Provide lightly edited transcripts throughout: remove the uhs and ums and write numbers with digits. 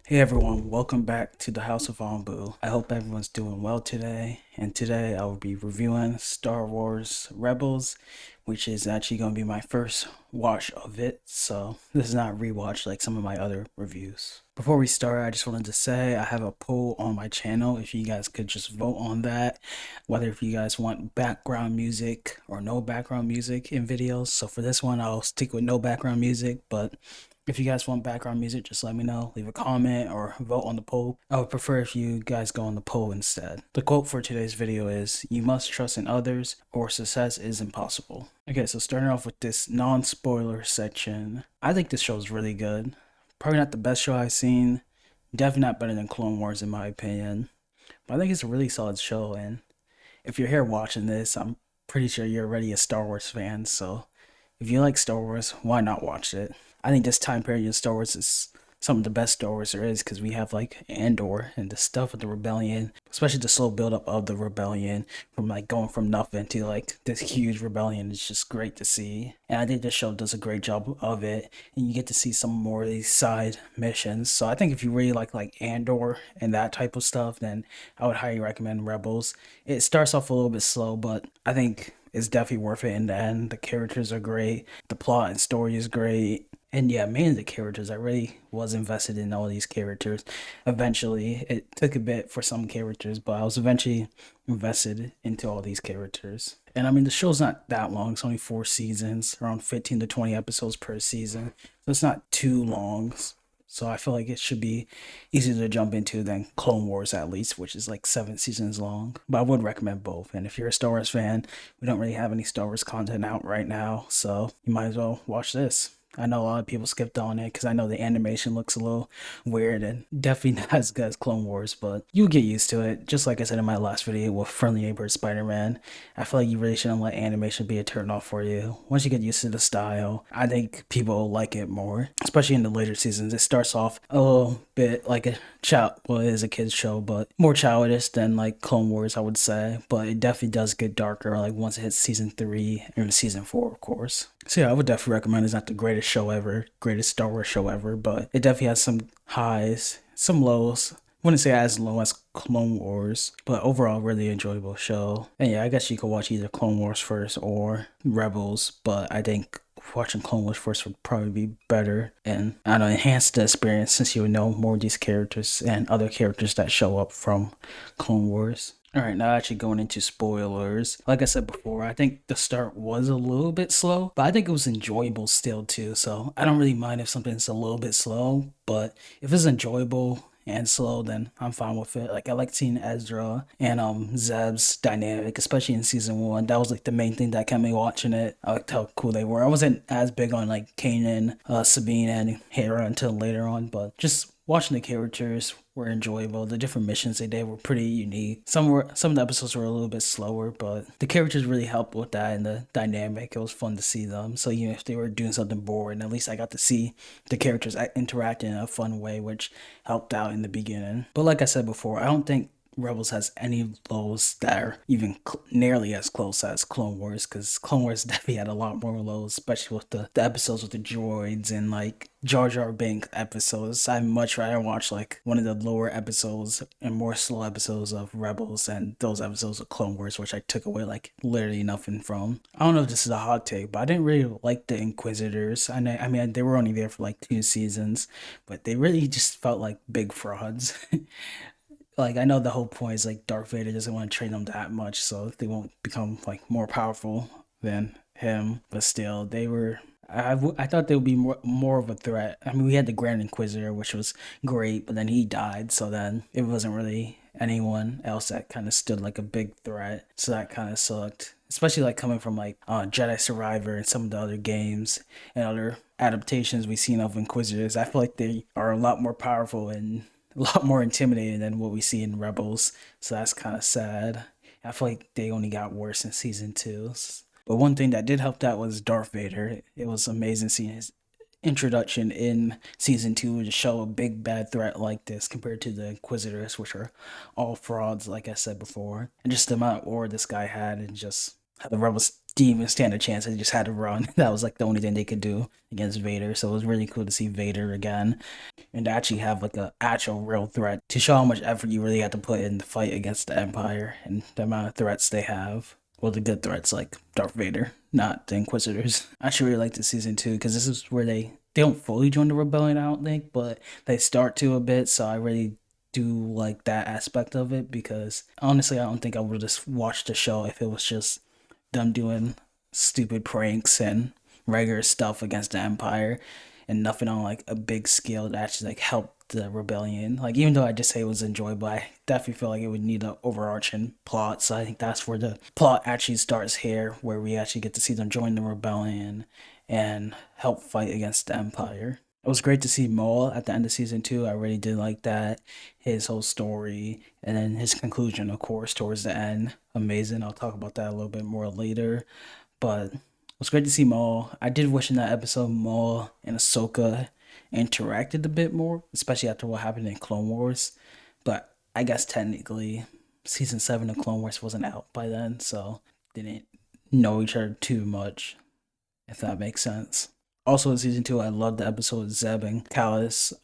Hey everyone, welcome back to the House of Ombu. I hope everyone's doing well today. And today I will be reviewing Star Wars Rebels, which is actually going to be my first watch of it. So this is not a rewatch like some of my other reviews. Before we start, I just wanted to say I have a poll on my channel. If you guys could just vote on that, whether if you guys want background music or no background music in videos. So for this one, I'll stick with no background music, but if you guys want background music, just let me know. Leave a comment or vote on the poll. I would prefer if you guys go on the poll instead. The quote for today's video is, "You must trust in others or success is impossible." Okay, so starting off with this non-spoiler section. I think this show is really good. Probably not the best show I've seen. Definitely not better than Clone Wars in my opinion. But I think it's a really solid show, and if you're here watching this, I'm pretty sure you're already a Star Wars fan, so if you like Star Wars, why not watch it? I think this time period in Star Wars is some of the best Star Wars there is because we have like Andor and the stuff with the rebellion, especially the slow buildup of the rebellion from like going from nothing to like this huge rebellion. It's just great to see. And I think this show does a great job of it. And you get to see some more of these side missions. So I think if you really like Andor and that type of stuff, then I would highly recommend Rebels. It starts off a little bit slow, but I think it's definitely worth it in the end. The characters are great. The plot and story is great. And yeah, mainly the characters. I really was invested in all these characters. Eventually, it took a bit for some characters, but I was eventually invested into all these characters. And I mean, the show's not that long. It's only 4 seasons, around 15 to 20 episodes per season. So it's not too long. So I feel like it should be easier to jump into than Clone Wars at least, which is like 7 seasons long. But I would recommend both. And if you're a Star Wars fan, we don't really have any Star Wars content out right now, so you might as well watch this. I know a lot of people skipped on it because I know the animation looks a little weird and definitely not as good as Clone Wars, but you'll get used to it. Just like I said in my last video with Friendly Neighbor Spider-Man, I feel like you really shouldn't let animation be a turn off for you. Once you get used to the style, I think people will like it more, especially in the later seasons. It starts off a little bit like a well, it is a kid's show, but more childish than like Clone Wars, I would say. But it definitely does get darker, like once it hits season 3 and season 4, of course. So yeah, I would definitely recommend. It's not the greatest show ever, greatest Star Wars show ever, but it definitely has some highs, some lows. Wouldn't say as low as Clone Wars, but overall really enjoyable show. And yeah, I guess you could watch either Clone Wars first or Rebels, but I think watching Clone Wars first would probably be better and I don't know, enhance the experience since you would know more of these characters and other characters that show up from Clone Wars. Alright, now actually going into spoilers. Like I said before, I think the start was a little bit slow, but I think it was enjoyable still too. So I don't really mind if something's a little bit slow, but if it's enjoyable and slow, then I'm fine with it. Like I like seeing Ezra and Zeb's dynamic, especially in season 1. That was like the main thing that kept me watching it. I liked how cool they were. I wasn't as big on like Kanan, Sabine, and Hera until later on, but just watching the characters were enjoyable. The different missions they did were pretty unique. Some of the episodes were a little bit slower, but the characters really helped with that and the dynamic. It was fun to see them. So you know, if they were doing something boring, at least I got to see the characters interact in a fun way, which helped out in the beginning. But like I said before, I don't think Rebels has any lows that are even nearly as close as Clone Wars, because Clone Wars definitely had a lot more lows, especially with the episodes with the droids and like Jar Jar Binks episodes. I'd much rather watch like one of the lower episodes and more slow episodes of Rebels and those episodes of Clone Wars, which I took away like literally nothing from. I don't know if this is a hot take, but I didn't really like the Inquisitors. I mean, they were only there for like 2 seasons, but they really just felt like big frauds. Like I know the whole point is like Darth Vader doesn't want to train them that much, so they won't become like more powerful than him. But still, they were. I thought they would be more of a threat. I mean, we had the Grand Inquisitor, which was great, but then he died, so then it wasn't really anyone else that kind of stood like a big threat. So that kind of sucked, especially like coming from like Jedi Survivor and some of the other games and other adaptations we've seen of Inquisitors. I feel like they are a lot more powerful and a lot more intimidating than what we see in Rebels. So that's kind of sad. I feel like they only got worse in season 2. But one thing that did help that was Darth Vader. It was amazing seeing his introduction in season 2 to show a big bad threat like this compared to the Inquisitors, which are all frauds, like I said before. And just the amount of war this guy had and just how the Rebels didn't even stand a chance. They just had to run. That was like the only thing they could do against Vader. So it was really cool to see Vader again and to actually have like a actual real threat to show how much effort you really have to put in the fight against the Empire and the amount of threats they have. Well, the good threats like Darth Vader, not the Inquisitors. I actually really like the season two because this is where they don't fully join the rebellion, I don't think, but they start to a bit. So I really do like that aspect of it because honestly, I don't think I would have just watched the show if it was just them doing stupid pranks and regular stuff against the Empire and nothing on like a big scale to actually like help the rebellion. Like even though I just say it was enjoyable, I definitely feel like it would need an overarching plot. So I think that's where the plot actually starts here, where we actually get to see them join the rebellion and help fight against the Empire. It was great to see Maul at the end of season two. I really did like that. His whole story and then his conclusion, of course, towards the end. Amazing. I'll talk about that a little bit more later. But it was great to see Maul. I did wish in that episode Maul and Ahsoka interacted a bit more, especially after what happened in Clone Wars. But I guess technically season 7 of Clone Wars wasn't out by then, so didn't know each other too much, if that makes sense. Also in season 2, I loved the episode Zeb and Callus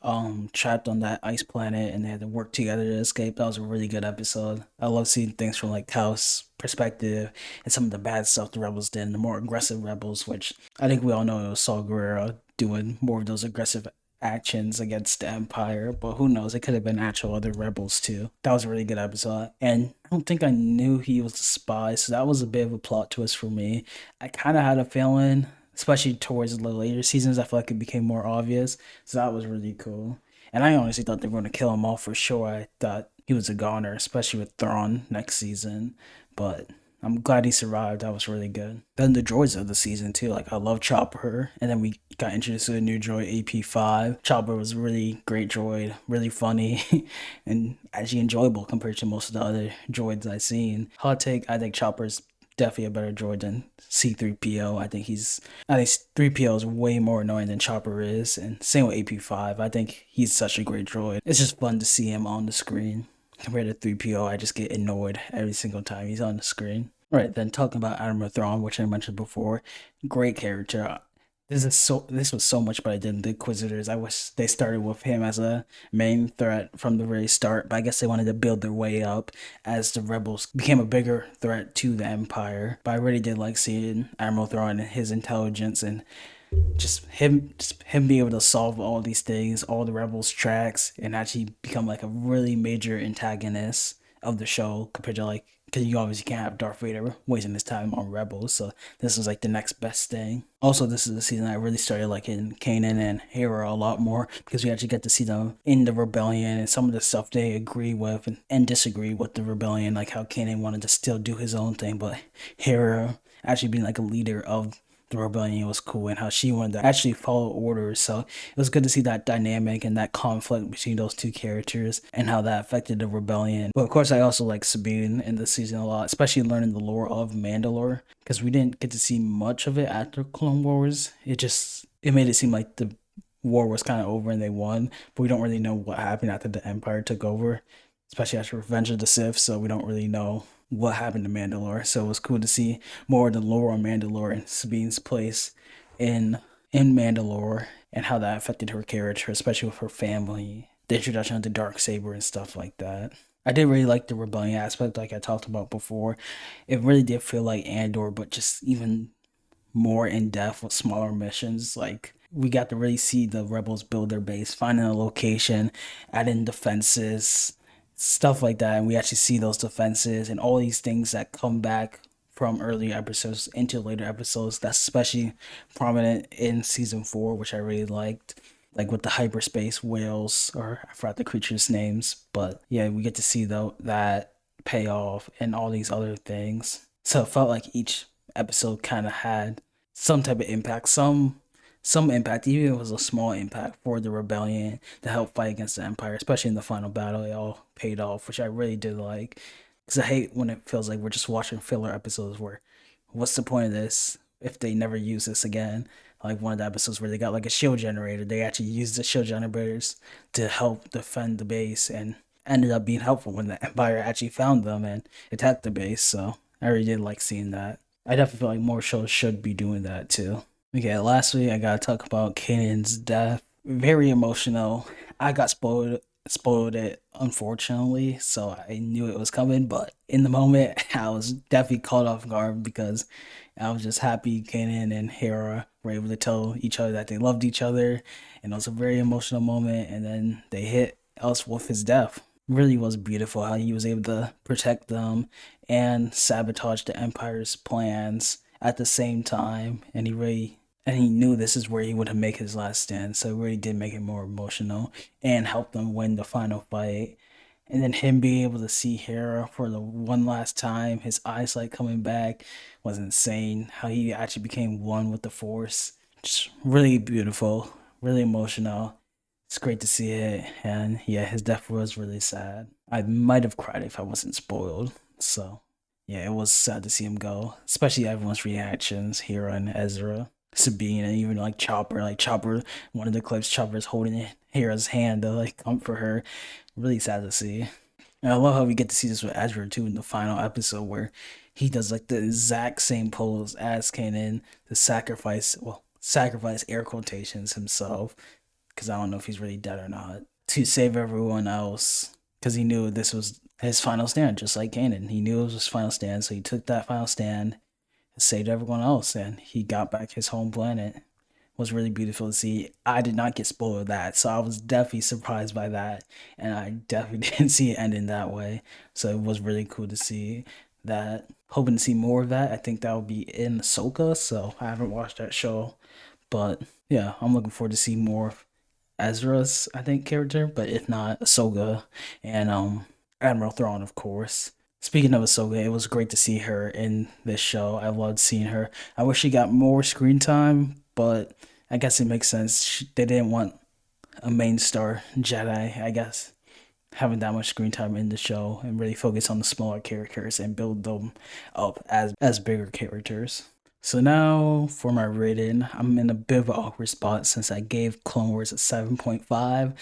trapped on that ice planet and they had to work together to escape. That was a really good episode. I love seeing things from like Callus' perspective and some of the bad stuff the rebels did and the more aggressive rebels, which I think we all know it was Saw Gerrera doing more of those aggressive actions against the Empire, but who knows? It could have been actual other rebels too. That was a really good episode. And I don't think I knew he was a spy, so that was a bit of a plot twist for me. I kind of had a feeling, especially towards the later seasons, I feel like it became more obvious. So that was really cool. And I honestly thought they were going to kill him off for sure. I thought he was a goner, especially with Thrawn next season. But I'm glad he survived. That was really good. Then the droids of the season too. Like I love Chopper, and then we got introduced to a new droid, AP5. Chopper was a really great droid, really funny, and actually enjoyable compared to most of the other droids I've seen. Hot take: I think Chopper's definitely a better droid than C3PO. I think 3PO is way more annoying than Chopper is, and same with AP5. I think he's such a great droid. It's just fun to see him on the screen. Compared to 3PO, I just get annoyed every single time he's on the screen. Right, then talking about Admiral Thrawn, which I mentioned before, great character. This was so much better than the Inquisitors. I wish they started with him as a main threat from the very start, but I guess they wanted to build their way up as the rebels became a bigger threat to the Empire. But I really did like seeing Admiral Thrawn and his intelligence and just him being able to solve all these things, all the rebels' tracks, and actually become like a really major antagonist of the show compared to like because you obviously can't have Darth Vader wasting his time on Rebels, so this was like the next best thing. Also, this is the season I really started liking Kanan and Hera a lot more because we actually get to see them in the rebellion and some of the stuff they agree with and disagree with the rebellion, like how Kanan wanted to still do his own thing, but Hera actually being like a leader of the rebellion was cool and how she wanted to actually follow orders. So it was good to see that dynamic and that conflict between those two characters and how that affected the rebellion. But of course, I also like Sabine in this season a lot, especially learning the lore of Mandalore because we didn't get to see much of it after Clone Wars. It made it seem like the war was kind of over and they won, but we don't really know what happened after the Empire took over, especially after Revenge of the Sith. So we don't really know what happened to Mandalore. So it was cool to see more of the lore on Mandalore and Sabine's place in in Mandalore and how that affected her character, especially with her family, the introduction of the dark saber and stuff like that. I did really like the rebellion aspect, like I talked about before. It really did feel like Andor, but just even more in depth with smaller missions. Like we got to really see the rebels build their base, finding a location, add in defenses, stuff like that, and we actually see those defenses and all these things that come back from earlier episodes into later episodes. That's especially prominent in season 4, which I really liked. Like with the hyperspace whales, or I forgot the creatures' names, but yeah, we get to see though that payoff and all these other things. So it felt like each episode kind of had some type of impact, some impact, even if it was a small impact for the rebellion to help fight against the Empire, especially in the final battle. It all paid off, which I really did like. Because I hate when it feels like we're just watching filler episodes where, what's the point of this if they never use this again? Like one of the episodes where they got like a shield generator, they actually used the shield generators to help defend the base and ended up being helpful when the Empire actually found them and attacked the base. So I really did like seeing that. I definitely feel like more shows should be doing that too. Okay, lastly, I gotta talk about Kanan's death. Very emotional. I got spoiled it unfortunately, so I knew it was coming, but in the moment I was definitely caught off guard because I was just happy Kanan and Hera were able to tell each other that they loved each other, and it was a very emotional moment. And then they hit us with his death. Really was beautiful how he was able to protect them and sabotage the Empire's plans at the same time, and he knew this is where he would make his last stand, so it really did make it more emotional and help them win the final fight. And then him being able to see Hera for the one last time, his eyesight coming back was insane. How he actually became one with the Force. Just really beautiful, really emotional. It's great to see it. And yeah, his death was really sad. I might have cried if I wasn't spoiled. So yeah, it was sad to see him go, especially everyone's reactions, Hera and Ezra. Sabine and even like Chopper, one of the clips, Chopper's holding Hera's hand to like comfort her. Really sad to see. And I love how we get to see this with Ezra too in the final episode where he does like the exact same pose as Kanan to sacrifice air quotations himself, because I don't know if he's really dead or not, to save everyone else, because he knew this was his final stand, just like Kanan. He knew it was his final stand, so he took that final stand and saved everyone else, and he got back his home planet. Was really beautiful to see. I did not get spoiled with that, so I was definitely surprised by that, and I definitely didn't see it ending that way. So it was really cool to see that. Hoping to see more of that. I think that will be in Ahsoka, so I haven't watched that show, but yeah, I'm looking forward to see more of Ezra's, I think, character, but if not, Ahsoka and Admiral Thrawn, of course. Speaking of Ahsoka, it was great to see her in this show. I loved seeing her. I wish she got more screen time, but I guess it makes sense. They didn't want a main star Jedi, I guess, having that much screen time in the show and really focus on the smaller characters and build them up as bigger characters. So now for my rating, I'm in a bit of an awkward spot since I gave Clone Wars a 7.5.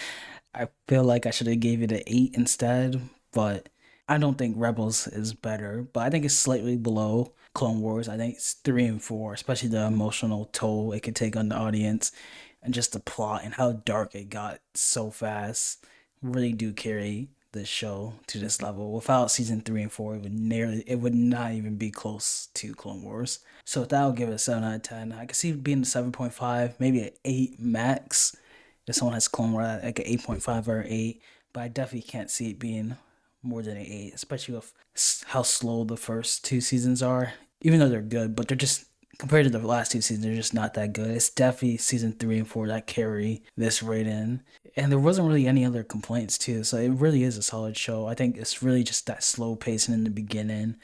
I feel like I should have gave it an 8 instead, but I don't think Rebels is better, but I think it's slightly below Clone Wars. I think it's 3 and 4, especially the emotional toll it could take on the audience and just the plot and how dark it got so fast really do carry the show to this level. Without season 3 and 4, it would not even be close to Clone Wars. So with that, I'll give it a 7 out of 10. I could see it being a 7.5, maybe an 8 max. If someone has Clone Wars like an 8.5 or 8, but I definitely can't see it being more than an 8, especially with how slow the first two seasons are. Even though they're good, but they're just compared to the last two seasons, they're just not that good. It's definitely season 3 and 4 that carry this rating. And there wasn't really any other complaints too, so it really is a solid show. I think it's really just that slow pacing in the beginning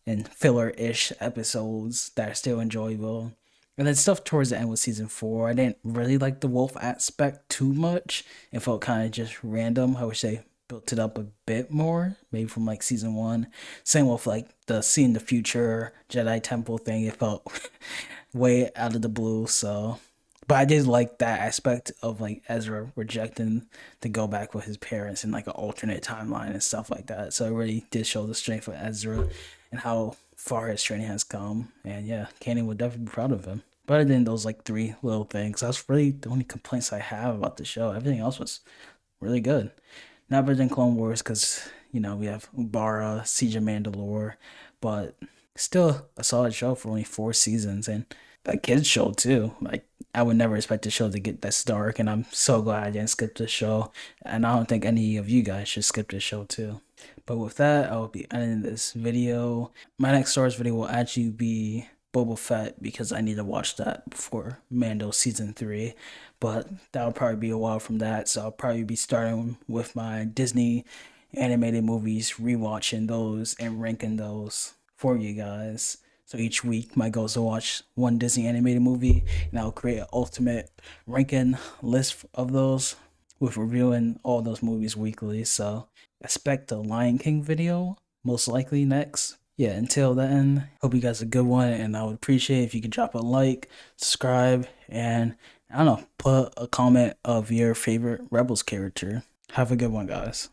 and filler-ish episodes that are still enjoyable. And then stuff towards the end with season 4, I didn't really like the wolf aspect too much. It felt kind of just random. I wish they built it up a bit more, maybe from like season 1. Same with like the seeing the future Jedi Temple thing. It felt way out of the blue. So, but I did like that aspect of like Ezra rejecting to go back with his parents in like an alternate timeline and stuff like that. So it really did show the strength of Ezra and how far his training has come. And yeah, Kanan would definitely be proud of him. But other than those like 3 little things, that's really the only complaints I have about the show. Everything else was really good. Not better than Clone Wars because, we have Ubara, Siege of Mandalore, but still a solid show for only 4 seasons and a kid's show too. Like, I would never expect the show to get this dark, and I'm so glad I didn't skip this show. And I don't think any of you guys should skip this show too. But with that, I will be ending this video. My next Star Wars video will actually be Boba Fett because I need to watch that before Mando season 3. But that'll probably be a while from that, so I'll probably be starting with my Disney animated movies, rewatching those and ranking those for you guys. So each week, my goal is to watch one Disney animated movie, and I'll create an ultimate ranking list of those with reviewing all those movies weekly. So expect the Lion King video, most likely next. Yeah, until then, hope you guys have a good one, and I would appreciate if you could drop a like, subscribe, and I don't know, put a comment of your favorite Rebels character. Have a good one, guys.